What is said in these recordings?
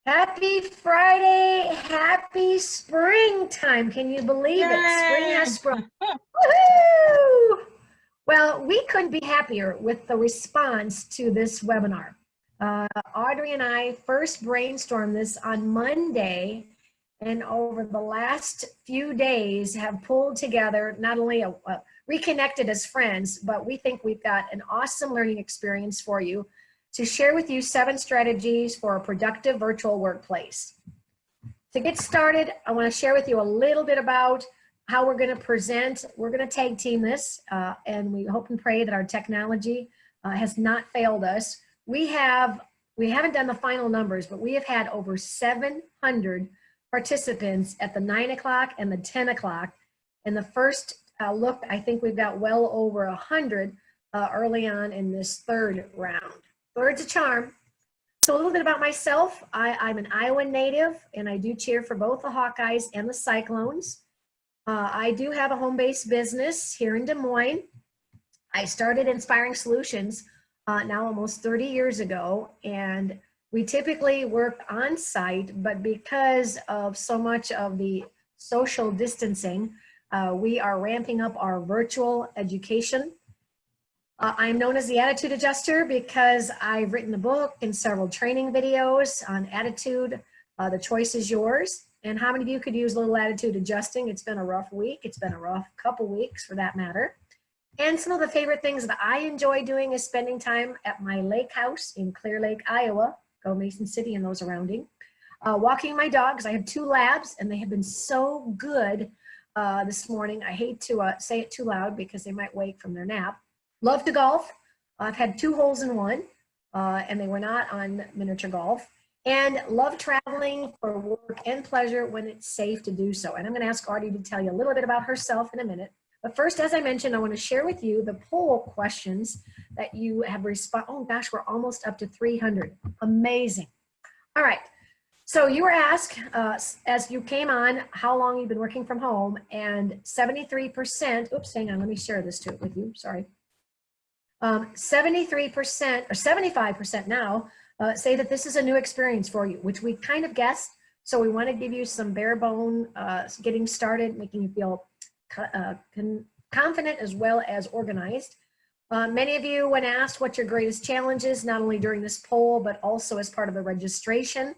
Happy Friday, happy springtime. Can you believe it? Spring Yay! has sprung. Woohoo! Well, we couldn't be happier with the response to this webinar. Audrey and I first brainstormed this on Monday, and over the last few days have pulled together not only reconnected as friends, but we think we've got an awesome learning experience for you to share with you 7 strategies for a productive virtual workplace. To get started, I want to share with you a little bit about how we're going to present. We're going to tag team this, and we hope and pray that our technology has not failed us. We haven't done the final numbers, but we have had over 700 participants at the 9 o'clock and the 10 o'clock. In the first look, I think we've got well over 100 early on in this third round. Third's a charm. So a little bit about myself. I'm an Iowa native, and I do cheer for both the Hawkeyes and the Cyclones. I do have a home-based business here in Des Moines. I started Inspiring Solutions now almost 30 years ago, and we typically work on site, but because of so much of the social distancing, we are ramping up our virtual education. I'm known as the Attitude Adjuster because I've written a book and several training videos on attitude. The choice is yours. And how many of you could use a little attitude adjusting? It's been a rough week. It's been a rough couple weeks for that matter. And some of the favorite things that I enjoy doing is spending time at my lake house in Clear Lake, Iowa, go Mason City and those surrounding. Walking my dogs. I have 2 labs and they have been so good this morning. I hate to say it too loud because they might wake from their nap. Love to golf. I've had 2 holes in 1, and they were not on miniature golf. And love traveling for work and pleasure when it's safe to do so. And I'm going to ask Audrey to tell you a little bit about herself in a minute. But first, as I mentioned, I want to share with you the poll questions that you have responded. Oh gosh, we're almost up to 300. Amazing. All right. So you were asked, as you came on, how long you've been working from home, and 73%, oops, hang on, let me share this with you, sorry. 73% or 75% now say that this is a new experience for you, which we kind of guessed. So we want to give you some bare bone getting started, making you feel confident as well as organized. Many of you, when asked what your greatest challenge is, not only during this poll, but also as part of the registration,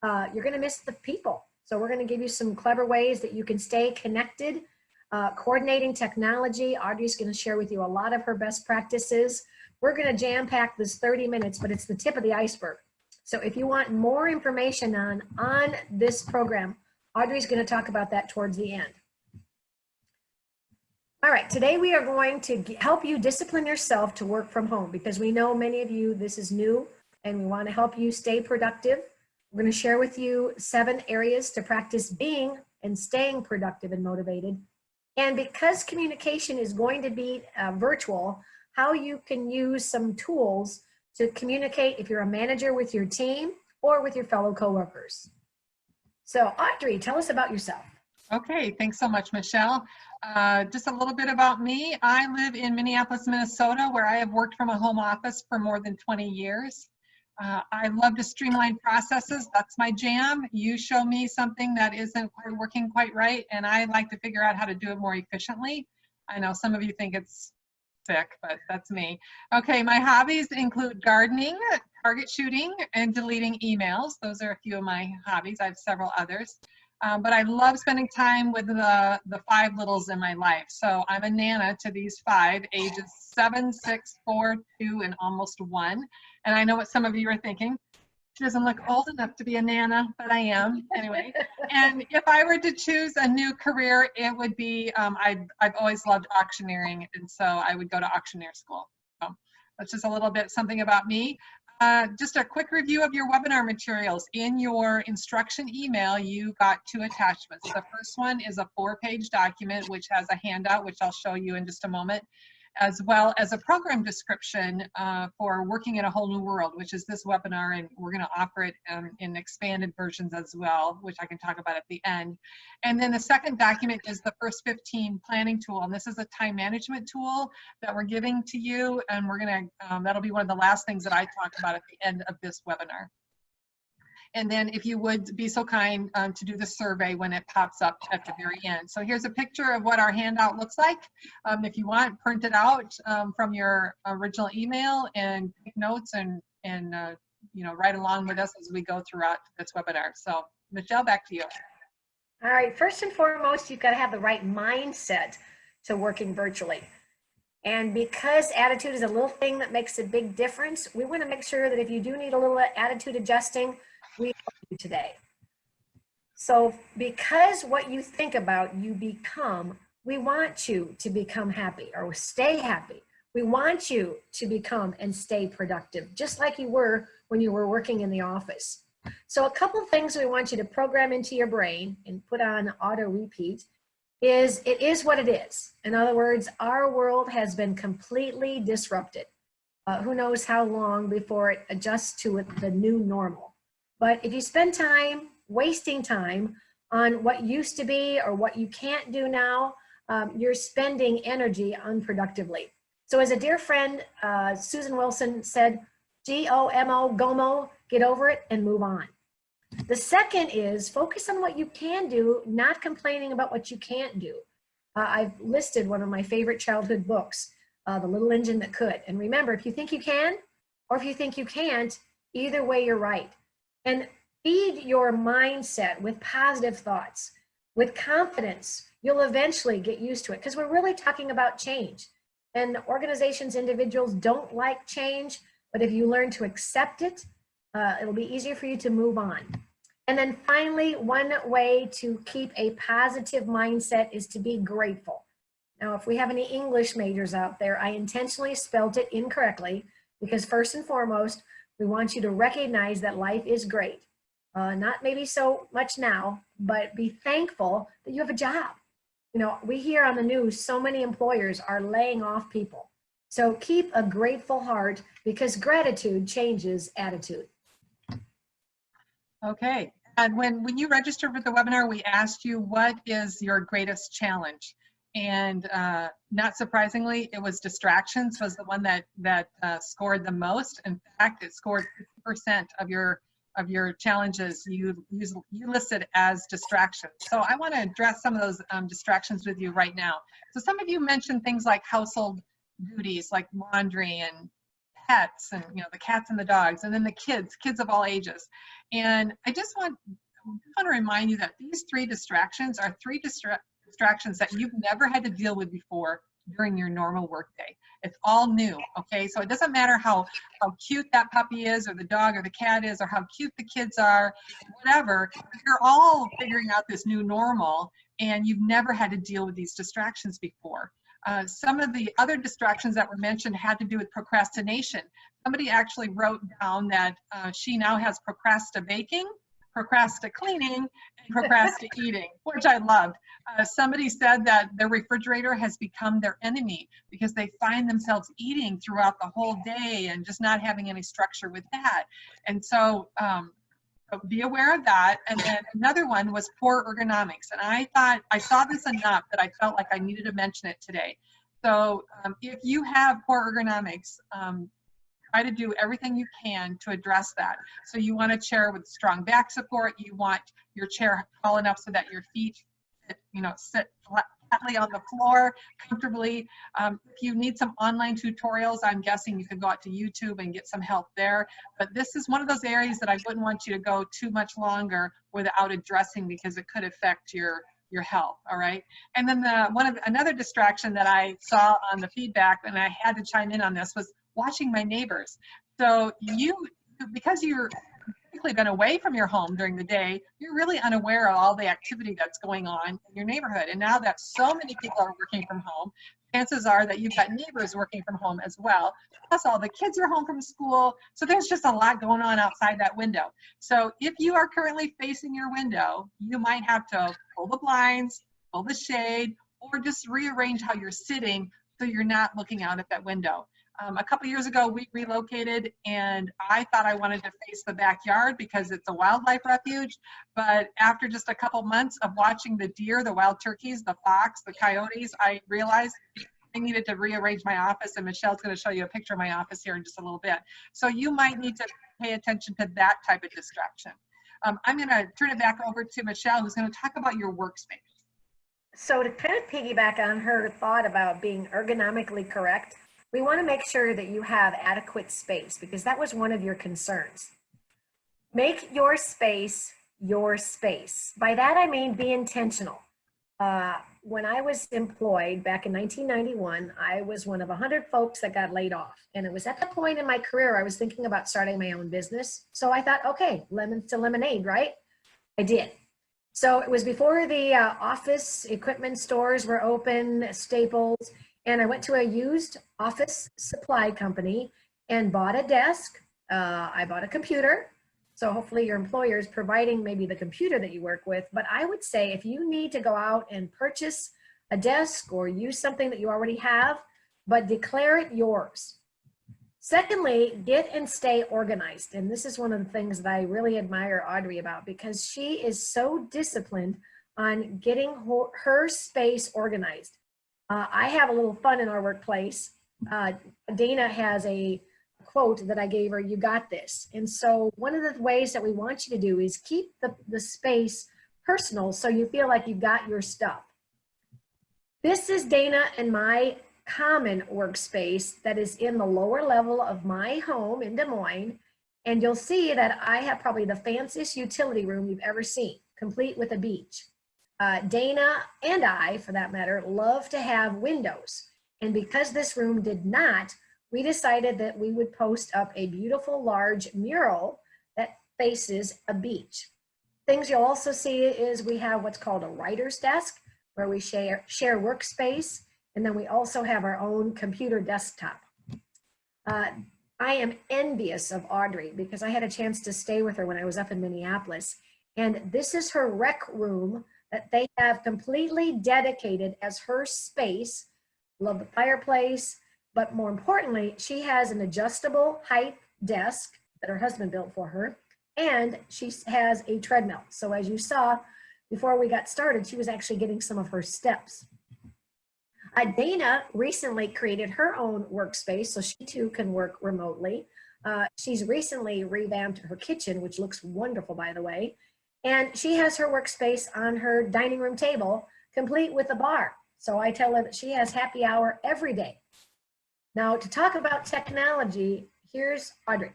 you're going to miss the people. So we're going to give you some clever ways that you can stay connected. Coordinating technology. Audrey's going to share with you a lot of her best practices. We're going to jam pack this 30 minutes, but it's the tip of the iceberg. So if you want more information on this program, Audrey's going to talk about that towards the end. All right, today we are going to help you discipline yourself to work from home because we know many of you, this is new, and we want to help you stay productive. We're going to share with you 7 areas to practice being and staying productive and motivated. And because communication is going to be virtual, how you can use some tools to communicate if you're a manager with your team or with your fellow coworkers. So Audrey, tell us about yourself. Okay, thanks so much, Michelle. Just a little bit about me. I live in Minneapolis, Minnesota, where I have worked from a home office for more than 20 years. I love to streamline processes. That's my jam. You show me something that isn't working quite right, and I like to figure out how to do it more efficiently. I know some of you think it's sick, but that's me. Okay, my hobbies include gardening, target shooting, and deleting emails. Those are a few of my hobbies. I have several others. But I love spending time with the 5 littles in my life. So I'm a Nana to these 5, ages 7, 6, 4, 2, and almost 1. And I know what some of you are thinking. She doesn't look old enough to be a Nana, but I am anyway. And if I were to choose a new career, it would be, I've always loved auctioneering. And so I would go to auctioneer school. So that's just a little bit something about me. Just a quick review of your webinar materials. In your instruction email, you got 2 attachments. The first one is a 4-page document, which has a handout, which I'll show you in just a moment, as well as a program description for working in a whole new world, which is this webinar, and we're going to offer it in expanded versions as well, which I can talk about at the end. And then the second document is the first 15 planning tool, and this is a time management tool that we're giving to you, and we're going to that'll be one of the last things that I talk about at the end of this webinar. And then if you would be so kind to do the survey when it pops up at the very end. So here's a picture of what our handout looks like. If you want, print it out from your original email and take notes and write along with us as we go throughout this webinar. So Michelle, back to you. All right, first and foremost, you've got to have the right mindset to working virtually. And because attitude is a little thing that makes a big difference, we want to make sure that if you do need a little attitude adjusting, we help you today. So because what you think about, you become, we want you to become happy or stay happy. We want you to become and stay productive, just like you were when you were working in the office. So a couple of things we want you to program into your brain and put on auto repeat is it is what it is. In other words, our world has been completely disrupted. Who knows how long before it adjusts to the new normal. But if you spend time wasting time on what used to be or what you can't do now, you're spending energy unproductively. So as a dear friend, Susan Wilson said, G-O-M-O, GOMO, get over it and move on. The second is focus on what you can do, not complaining about what you can't do. I've listed one of my favorite childhood books, The Little Engine That Could. And remember, if you think you can, or if you think you can't, either way, you're right. And feed your mindset with positive thoughts, with confidence. You'll eventually get used to it because we're really talking about change. And organizations, individuals don't like change, but if you learn to accept it, it'll be easier for you to move on. And then finally, one way to keep a positive mindset is to be grateful. Now, if we have any English majors out there, I intentionally spelled it incorrectly because first and foremost, we want you to recognize that life is great. Not maybe so much now, but be thankful that you have a job. You know, we hear on the news, so many employers are laying off people. So keep a grateful heart because gratitude changes attitude. Okay, and when you registered with the webinar, we asked you what is your greatest challenge, and not surprisingly, it was distractions was the one that scored the most. In fact, it scored 50% of your challenges you listed as distractions. So I want to address some of those distractions with you right now. So some of you mentioned things like household duties, like laundry and pets and the cats and the dogs, and then the kids of all ages. And I just want to remind you that these three distractions are three distractions that you've never had to deal with before during your normal workday. It's all new, okay? So it doesn't matter how cute that puppy is or the dog or the cat is or how cute the kids are, whatever, you're all figuring out this new normal and you've never had to deal with these distractions before. Some of the other distractions that were mentioned had to do with procrastination. Somebody actually wrote down that she now has procrastinating, procrastinating, and procrastinating, which I loved. Somebody said that their refrigerator has become their enemy because they find themselves eating throughout the whole day and just not having any structure with that. And so be aware of that. And then another one was poor ergonomics. And I thought I saw this enough that I felt like I needed to mention it today. So if you have poor ergonomics, try to do everything you can to address that. So you want a chair with strong back support. You want your chair tall enough so that your feet sit flatly on the floor comfortably. If you need some online tutorials, I'm guessing you could go out to YouTube and get some help there. But this is one of those areas that I wouldn't want you to go too much longer without addressing because it could affect your health, all right? And then another distraction that I saw on the feedback, and I had to chime in on this, was watching my neighbors. So because you're typically been away from your home during the day, you're really unaware of all the activity that's going on in your neighborhood. And now that so many people are working from home, chances are that you've got neighbors working from home as well. Plus all the kids are home from school. So there's just a lot going on outside that window. So if you are currently facing your window, you might have to pull the blinds, pull the shade, or just rearrange how you're sitting so you're not looking out at that window. A couple years ago, we relocated, and I thought I wanted to face the backyard because it's a wildlife refuge. But after just a couple months of watching the deer, the wild turkeys, the fox, the coyotes, I realized I needed to rearrange my office, and Michelle's going to show you a picture of my office here in just a little bit. So you might need to pay attention to that type of distraction. I'm going to turn it back over to Michelle, who's going to talk about your workspace. So to kind of piggyback on her thought about being ergonomically correct, we want to make sure that you have adequate space because that was one of your concerns. Make your space your space. By that, I mean be intentional. When I was employed back in 1991, I was one of 100 folks that got laid off. And it was at the point in my career, I was thinking about starting my own business. So I thought, okay, lemon to lemonade, right? I did. So it was before the office equipment stores were open, Staples, and I went to a used office supply company and bought a desk. I bought a computer. So hopefully your employer is providing maybe the computer that you work with. But I would say if you need to go out and purchase a desk or use something that you already have, but declare it yours. Secondly, get and stay organized. And this is one of the things that I really admire Audrey about because she is so disciplined on getting her space organized. I have a little fun in our workplace. Dana has a quote that I gave her, "You got this." And so one of the ways that we want you to do is keep the space personal so you feel like you got your stuff. This is Dana and my common workspace that is in the lower level of my home in Des Moines. And you'll see that I have probably the fanciest utility room you've ever seen, complete with a beach. Dana and I, for that matter, love to have windows. And because this room did not, we decided that we would post up a beautiful large mural that faces a beach. Things you'll also see is we have what's called a writer's desk where we share workspace. And then we also have our own computer desktop. I am envious of Audrey because I had a chance to stay with her when I was up in Minneapolis. And this is her rec room that they have completely dedicated as her space. Love the fireplace. But more importantly, she has an adjustable height desk that her husband built for her, and she has a treadmill. So as you saw, before we got started, she was actually getting some of her steps. Dana recently created her own workspace, so she too can work remotely. She's recently revamped her kitchen, which looks wonderful, by the way. And she has her workspace on her dining room table, complete with a bar. So I tell her that she has happy hour every day. Now, to talk about technology, here's Audrey.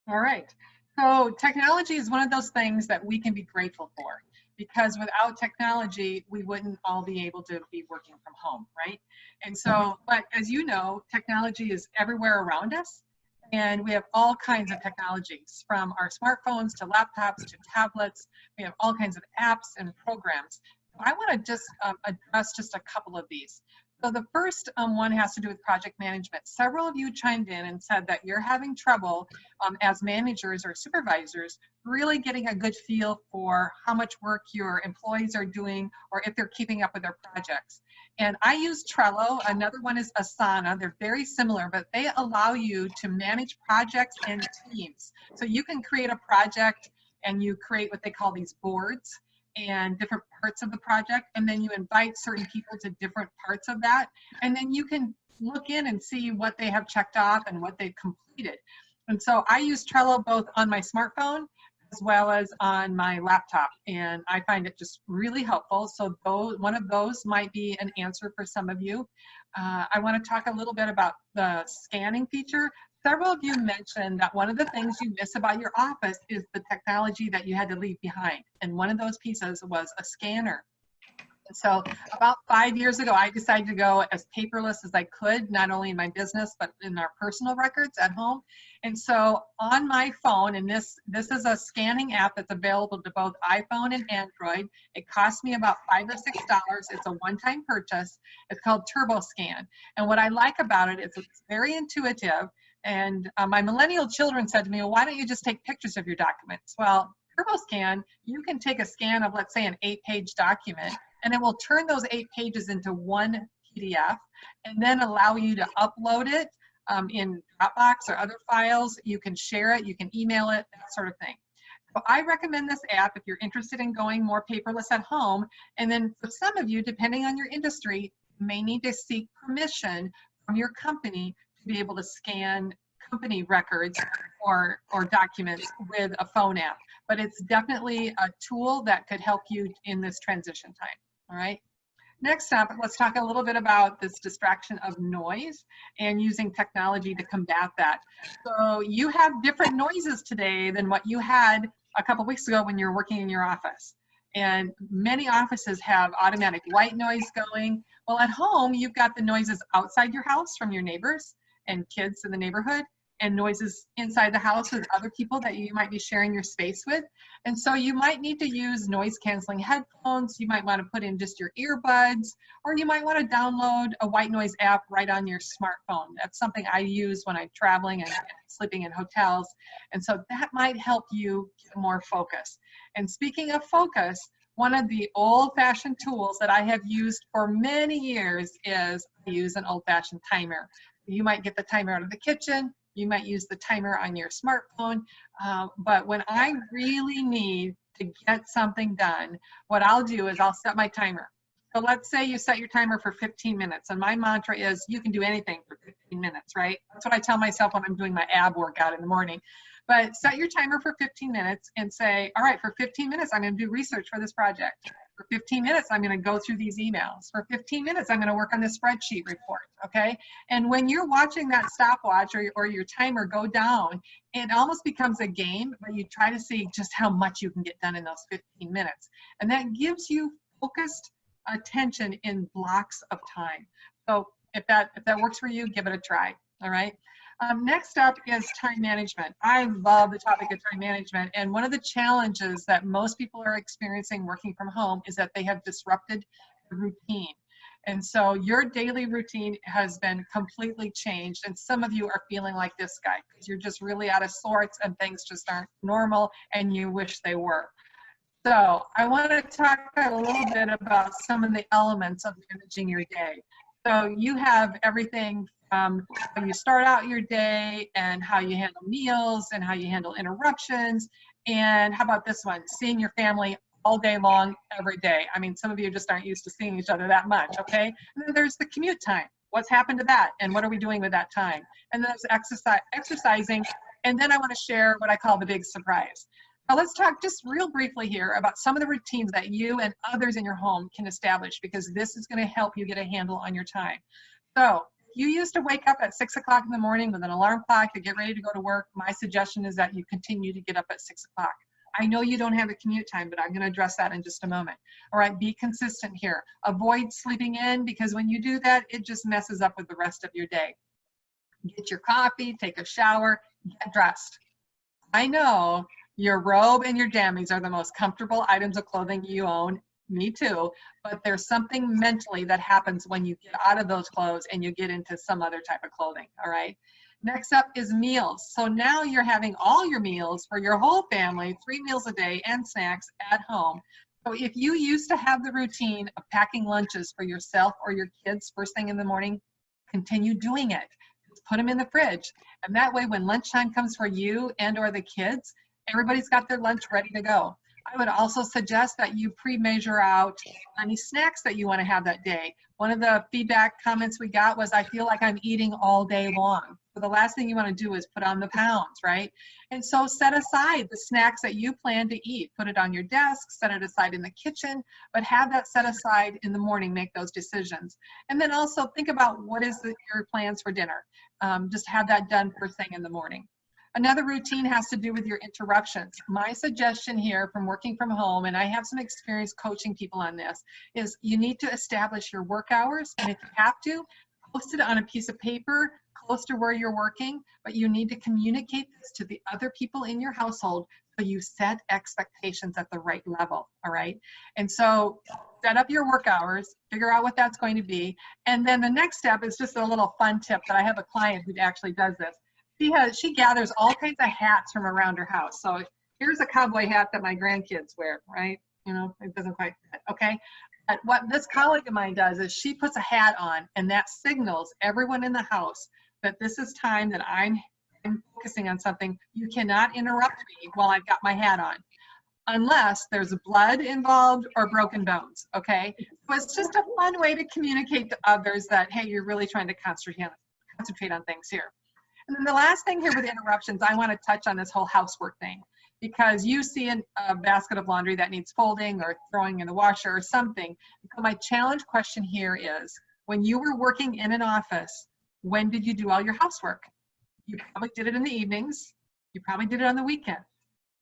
All right. So technology is one of those things that we can be grateful for because without technology, we wouldn't all be able to be working from home, right? And so, but as you know, technology is everywhere around us. And we have all kinds of technologies from our smartphones to laptops to tablets. We have all kinds of apps and programs. I want to just address just a couple of these. So the first one has to do with project management. Several of you chimed in and said that you're having trouble as managers or supervisors really getting a good feel for how much work your employees are doing or if they're keeping up with their projects. And I use Trello. Another one is Asana. They're very similar, but they allow you to manage projects and teams. So you can create a project and you create what they call these boards and different parts of the project, and then you invite certain people to different parts of that, and then you can look in and see what they have checked off and what they've completed. And so I use Trello both on my smartphone as well as on my laptop, and I find it just really helpful. So one of those might be an answer for some of you. I want to talk a little bit about the scanning feature. Several of you mentioned that one of the things you miss about your office is the technology that you had to leave behind. And one of those pieces was a scanner. And so about 5 years ago, I decided to go as paperless as I could, not only in my business, but in our personal records at home. And so on my phone, and this is a scanning app that's available to both iPhone and Android. It costs me about $5 or $6. It's a one-time purchase. It's called TurboScan. And what I like about it is it's very intuitive. And my millennial children said to me, well, why don't you just take pictures of your documents? Well, TurboScan, you can take a scan of, let's say, an 8-page document, and it will turn those 8 pages into one PDF and then allow you to upload it in Dropbox or other files. You can share it, you can email it, that sort of thing. So I recommend this app if you're interested in going more paperless at home. And then for some of you, depending on your industry, you may need to seek permission from your company to be able to scan company records or documents with a phone app. but it's definitely a tool that could help you in this transition time. All right. Next up, let's talk a little bit about this distraction of noise and using technology to combat that. So you have different noises today than what you had a couple weeks ago when you were working in your office. And many offices have automatic white noise going. Well, at home, you've got the noises outside your house from your neighbors and kids in the neighborhood, and noises inside the house with other people that you might be sharing your space with. And so you might need to use noise canceling headphones. You might want to put in just your earbuds, or you might want to download a white noise app right on your smartphone. That's something I use when I'm traveling and sleeping in hotels. And so that might help you get more focus. And speaking of focus, one of the old-fashioned tools that I have used for many years is I use an old-fashioned timer. You might get the timer out of the kitchen. You might use the timer on your smartphone, but when I really need to get something done, what I'll do is I'll set my timer. So let's say you set your timer for 15 minutes, and my mantra is you can do anything for 15 minutes, right? That's what I tell myself when I'm doing my ab workout in the morning. But set your timer for 15 minutes and say, all right, for 15 minutes, I'm going to do research for this project. For 15 minutes, I'm going to go through these emails. For 15 minutes, I'm going to work on this spreadsheet report, okay? And when you're watching that stopwatch or your timer go down, it almost becomes a game, but you try to see just how much you can get done in those 15 minutes. And that gives you focused attention in blocks of time. So if that works for you, give it a try, all right? Next up is time management. I love the topic of time management, and one of the challenges that most people are experiencing working from home is that they have disrupted the routine. And so your daily routine has been completely changed, and some of you are feeling like this guy because you're just really out of sorts and things just aren't normal and you wish they were. So I want to talk a little bit about some of the elements of managing your day. So you have everything from how you start out your day and how you handle meals and how you handle interruptions. And how about this one, seeing your family all day long, every day. I mean, some of you just aren't used to seeing each other that much, okay? And then there's the commute time. What's happened to that? And what are we doing with that time? And then there's exercising. And then I want to share what I call the big surprise. Now let's talk just real briefly here about some of the routines that you and others in your home can establish, because this is going to help you get a handle on your time. So you used to wake up at 6 o'clock in the morning with an alarm clock to get ready to go to work. My suggestion is that you continue to get up at 6 o'clock. I know you don't have a commute time, but I'm going to address that in just a moment. All right, be consistent here. Avoid sleeping in, because when you do that, it just messes up with the rest of your day. Get your coffee, take a shower, get dressed. I know your robe and your jammies are the most comfortable items of clothing you own. Me too, but there's something mentally that happens when you get out of those clothes and you get into some other type of clothing, all right? Next up is meals. So now you're having all your meals for your whole family, 3 meals a day and snacks at home. So if you used to have the routine of packing lunches for yourself or your kids first thing in the morning, continue doing it. Just put them in the fridge. And that way when lunchtime comes for you and or the kids, everybody's got their lunch ready to go. I would also suggest that you pre-measure out any snacks that you want to have that day. One of the feedback comments we got was, I feel like I'm eating all day long. So the last thing you want to do is put on the pounds, right? And so set aside the snacks that you plan to eat. Put it on your desk, set it aside in the kitchen, but have that set aside in the morning, make those decisions. And then also think about what is your plans for dinner. Just have that done first thing in the morning. Another routine has to do with your interruptions. My suggestion here from working from home, and I have some experience coaching people on this, is you need to establish your work hours. And if you have to, post it on a piece of paper close to where you're working, but you need to communicate this to the other people in your household so you set expectations at the right level, all right? And so set up your work hours, figure out what that's going to be. And then the next step is just a little fun tip that I have a client who actually does this. She gathers all kinds of hats from around her house. So here's a cowboy hat that my grandkids wear, right? You know, it doesn't quite fit, okay? But what this colleague of mine does is she puts a hat on, and that signals everyone in the house that this is time that I'm focusing on something. You cannot interrupt me while I've got my hat on, unless there's blood involved or broken bones, okay? So it's just a fun way to communicate to others that, hey, you're really trying to concentrate on things here. And then the last thing here with interruptions, I want to touch on this whole housework thing. because you see a basket of laundry that needs folding or throwing in the washer or something. So my challenge question here is, when you were working in an office, when did you do all your housework? You probably did it in the evenings. You probably did it on the weekend.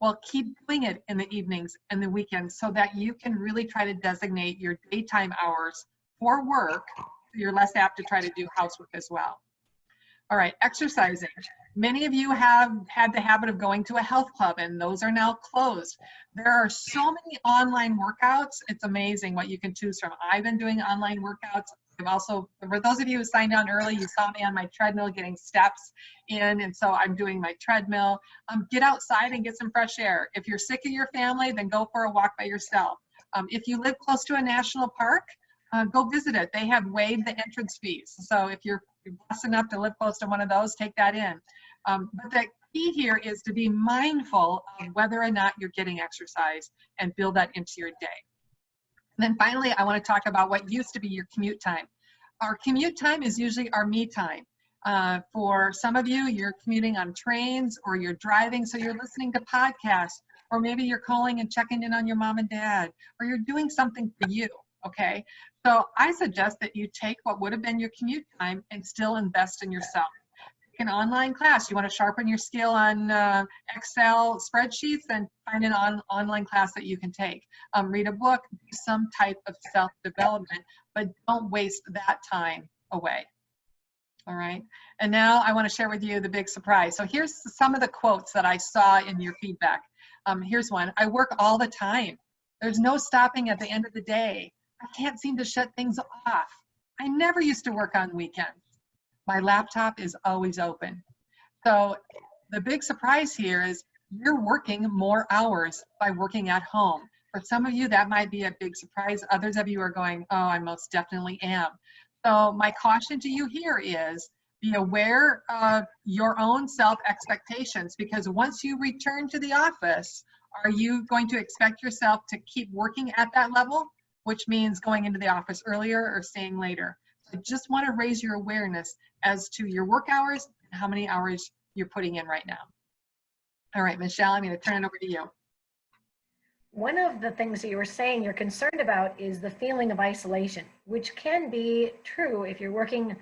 Well, keep doing it in the evenings and the weekends so that you can really try to designate your daytime hours for work. You're less apt to try to do housework as well. All right, exercising. Many of you have had the habit of going to a health club, and those are now closed. There are so many online workouts. It's amazing what you can choose from. I've been doing online workouts. I've also, for those of you who signed on early, you saw me on my treadmill getting steps in, and so I'm doing my treadmill. Get outside and get some fresh air. If you're sick of your family, then go for a walk by yourself. If you live close to a national park, go visit it. They have waived the entrance fees. So if you're blessed enough to live close to one of those, take that in. But the key here is to be mindful of whether or not you're getting exercise and build that into your day. And then finally, I want to talk about what used to be your commute time. Our commute time is usually our me time. For some of you, you're commuting on trains or you're driving, so you're listening to podcasts, or maybe you're calling and checking in on your mom and dad, or you're doing something for you, okay? So I suggest that you take what would have been your commute time and still invest in yourself. An online class, you want to sharpen your skill on Excel spreadsheets, then find an online class that you can take. Read a book, do some type of self-development, but don't waste that time away. All right, and now I want to share with you the big surprise. So here's some of the quotes that I saw in your feedback. Here's one: I work all the time. There's no stopping at the end of the day. I can't seem to shut things off. I never used to work on weekends. My laptop is always open. So the big surprise here is you're working more hours by working at home. For some of you, that might be a big surprise. Others of you are going, oh, I most definitely am. So my caution to you here is be aware of your own self-expectations, because once you return to the office, are you going to expect yourself to keep working at that level, which means going into the office earlier or staying later? I just want to raise your awareness as to your work hours and how many hours you're putting in right now. All right, Michelle, I'm going to turn it over to you. One of the things that you were saying you're concerned about is the feeling of isolation, which can be true if you're working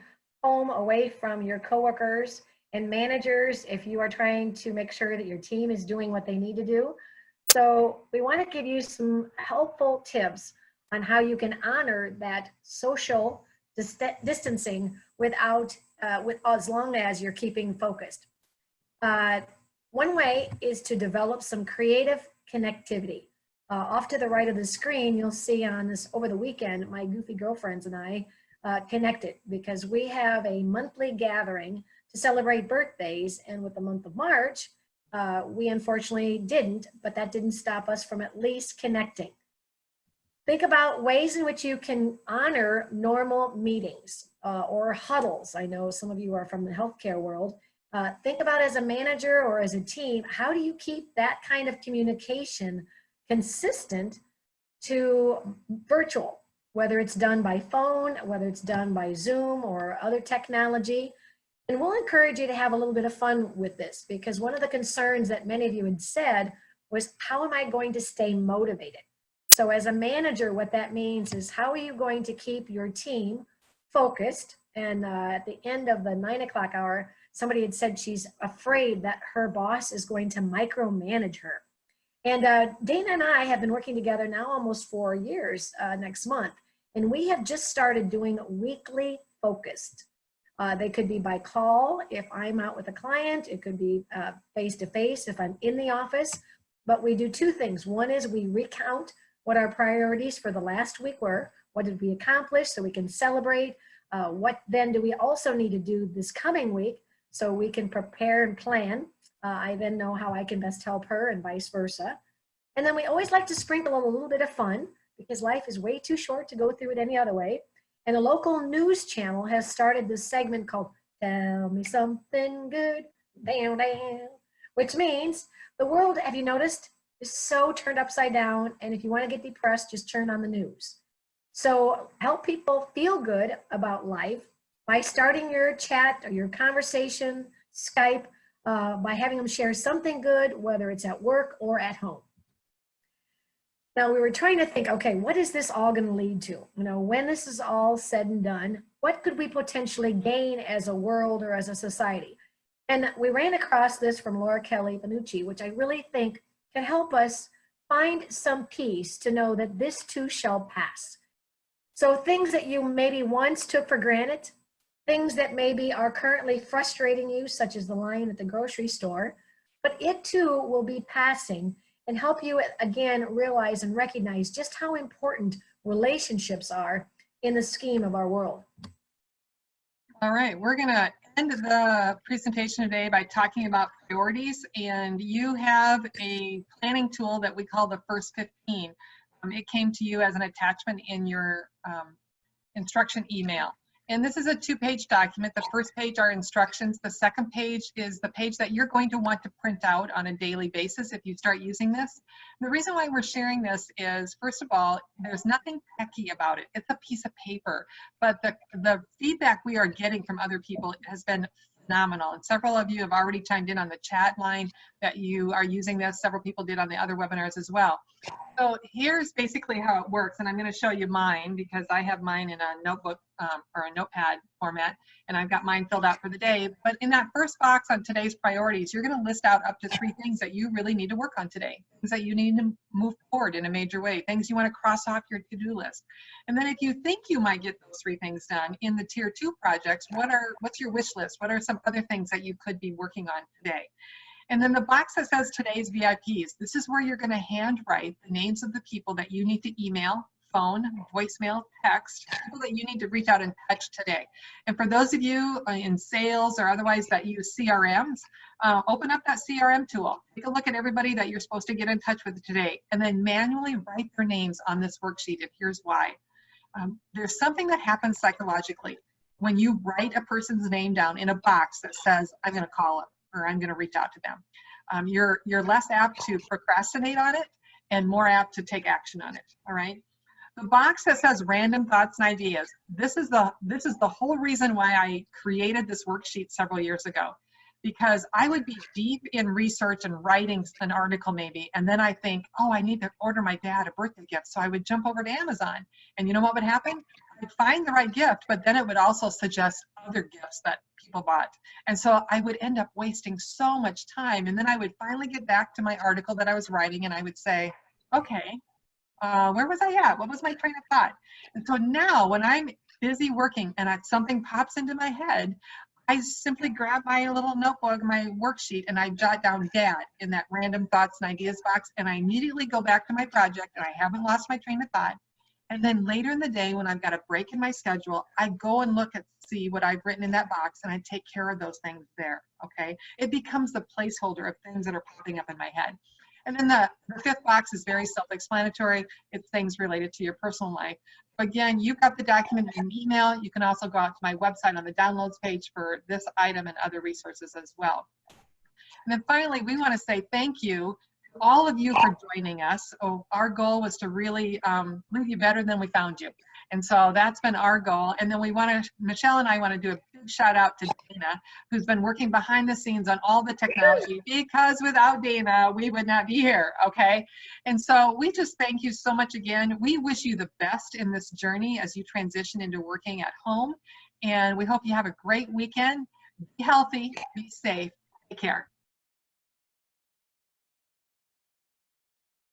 home away from your coworkers and managers, if you are trying to make sure that your team is doing what they need to do. So we want to give you some helpful tips on how you can honor that social distancing without, as long as you're keeping focused. One way is to develop some creative connectivity. Off to the right of the screen, you'll see on this over the weekend, my goofy girlfriends and I connected because we have a monthly gathering to celebrate birthdays. And with the month of March, we unfortunately didn't, but that didn't stop us from at least connecting. Think about ways in which you can honor normal meetings or huddles. I know some of you are from the healthcare world. Think about as a manager or as a team, how do you keep that kind of communication consistent to virtual, whether it's done by phone, whether it's done by Zoom or other technology. And we'll encourage you to have a little bit of fun with this, because one of the concerns that many of you had said was, how am I going to stay motivated? So as a manager, what that means is, how are you going to keep your team focused? And at the end of the 9 o'clock hour, somebody had said she's afraid that her boss is going to micromanage her. And Dana and I have been working together now almost 4 years next month. And we have just started doing weekly focused. They could be by call if I'm out with a client. It could be face-to-face if I'm in the office. But we do two things. One is we recount what our priorities for the last week were. What did we accomplish so we can celebrate? What then do we also need to do this coming week so we can prepare and plan? I then know how I can best help her and vice versa. And then we always like to sprinkle a little bit of fun, because life is way too short to go through it any other way. And a local news channel has started this segment called Tell Me Something Good, down, down, which means the world, have you noticed, is so turned upside down. And if you want to get depressed, just turn on the news. So help people feel good about life by starting your chat or your conversation, Skype, by having them share something good, whether it's at work or at home. Now we were trying to think, okay, what is this all going to lead to? You know, when this is all said and done, what could we potentially gain as a world or as a society? And we ran across this from Laura Kelly Panucci, which I really think can help us find some peace to know that this too shall pass. So things that you maybe once took for granted, things that maybe are currently frustrating you, such as the line at the grocery store, but it too will be passing, and help you again realize and recognize just how important relationships are in the scheme of our world. All right, we're going to end the presentation today by talking about priorities, and you have a planning tool that we call the First 15. It came to you as an attachment in your instruction email. And this is a 2-page document. The first page are instructions. The second page is the page that you're going to want to print out on a daily basis if you start using this. The reason why we're sharing this is, first of all, there's nothing techy about it. It's a piece of paper, but the feedback we are getting from other people has been phenomenal. And several of you have already chimed in on the chat line that you are using this. Several people did on the other webinars as well. So here's basically how it works, and I'm going to show you mine because I have mine in a notebook or a notepad format, and I've got mine filled out for the day. But in that first box on today's priorities, you're going to list out up to 3 things that you really need to work on today, things that you need to move forward in a major way, things you want to cross off your to-do list. And then if you think you might get those 3 things done in the tier 2 projects, what's your wish list? What are some other things that you could be working on today? And then the box that says today's VIPs, this is where you're going to handwrite the names of the people that you need to email, phone, voicemail, text, people that you need to reach out and touch today. And for those of you in sales or otherwise that use CRMs, open up that CRM tool. Take a look at everybody that you're supposed to get in touch with today, and then manually write their names on this worksheet. And here's why. There's something that happens psychologically when you write a person's name down in a box that says, I'm going to call them, or I'm going to reach out to them. You're less apt to procrastinate on it and more apt to take action on it. All right. The box that says random thoughts and ideas. This is the whole reason why I created this worksheet several years ago, because I would be deep in research and writing an article maybe, and then I think, oh, I need to order my dad a birthday gift. So I would jump over to Amazon, and you know what would happen? I'd find the right gift, but then it would also suggest other gifts that people bought. And so I would end up wasting so much time. And then I would finally get back to my article that I was writing, and I would say, okay, where was I at? What was my train of thought? And so now when I'm busy working and something pops into my head, I simply grab my little notebook, my worksheet, and I jot down dad in that random thoughts and ideas box, and I immediately go back to my project, and I haven't lost my train of thought. And then later in the day, when I've got a break in my schedule, I go and see what I've written in that box, and I take care of those things there, okay? It becomes the placeholder of things that are popping up in my head. And then the 5th box is very self-explanatory. It's things related to your personal life. Again, you've got the document in email. You can also go out to my website on the downloads page for this item and other resources as well. And then finally, we want to say thank you to all of you for joining us. Our goal was to really leave you better than we found you. And so that's been our goal. And then Michelle and I want to do a big shout out to Dana, who's been working behind the scenes on all the technology, because without Dana, we would not be here, okay? And so we just thank you so much again. We wish you the best in this journey as you transition into working at home. And we hope you have a great weekend. Be healthy, be safe, take care.